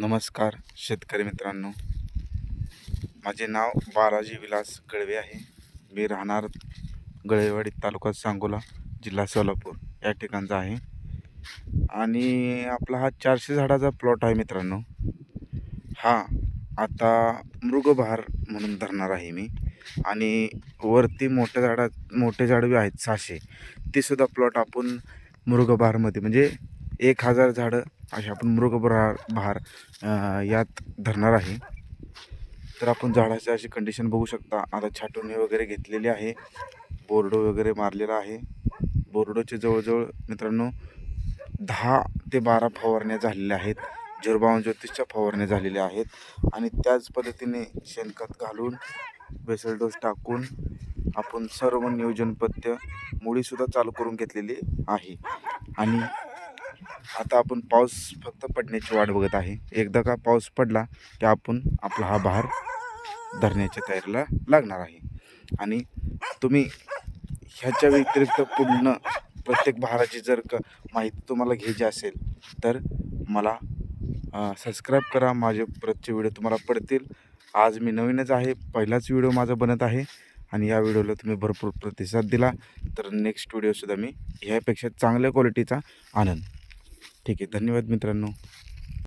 नमस्कार शेतकरी मित्रांनो, माझे नाव बालाजी विलास गळवे आहे. मी राहणार गळेवाडी, तालुका सांगोला, जिल्हा सोलापूर या ठिकाणचा आहे. आणि आपला हा 400 झाडाचा प्लॉट आहे मित्रांनो. हा आता मृगबहार म्हणून धरणार आहे मी. आणि वरती मोठे झाड बी आहेत 600, ते सुद्धा प्लॉट आपण मृगबहारमध्ये म्हणजे 1000 झाडं असे आपण मृगबहार यात धरणार आहे. तर आपण झाडाची अशी कंडिशन बघू शकता. आता छाटणी वगैरे घेतलेली आहे, बोर्डो वगैरे मारलेला आहे. बोर्डोचे जवळजवळ मित्रांनो 10 ते 12 फवारण्या झालेल्या आहेत. 05234च्या फवारण्या झालेल्या आहेत. आणि त्याच पद्धतीने शेणखत घालून बेसल डोस टाकून आपण सर्व नियोजनपथ्य मुळीसुद्धा चालू करून घेतलेली आहे. आणि आता आपण पाऊस फक्त पडण्याची वाट बघत आहे. एकदा का पाऊस पडला की आपण आपला हा बहार धरण्याच्या तयारीला लागणार आहे. आणि तुम्ही ह्याच्या व्यतिरिक्त पूर्ण प्रत्येक बहाराची जर का माहिती तुम्हाला घ्यायची असेल तर मला सबस्क्राईब करा. माझे प्रत्येक व्हिडिओ तुम्हाला पडतील. आज मी नवीनच आहे, पहिलाच व्हिडिओ माझा बनत आहे. आणि या व्हिडिओला तुम्ही भरपूर प्रतिसाद दिला तर नेक्स्ट व्हिडिओसुद्धा मी ह्यापेक्षा चांगल्या क्वालिटीचा आणन. ठीक आहे, धन्यवाद मित्रांनो.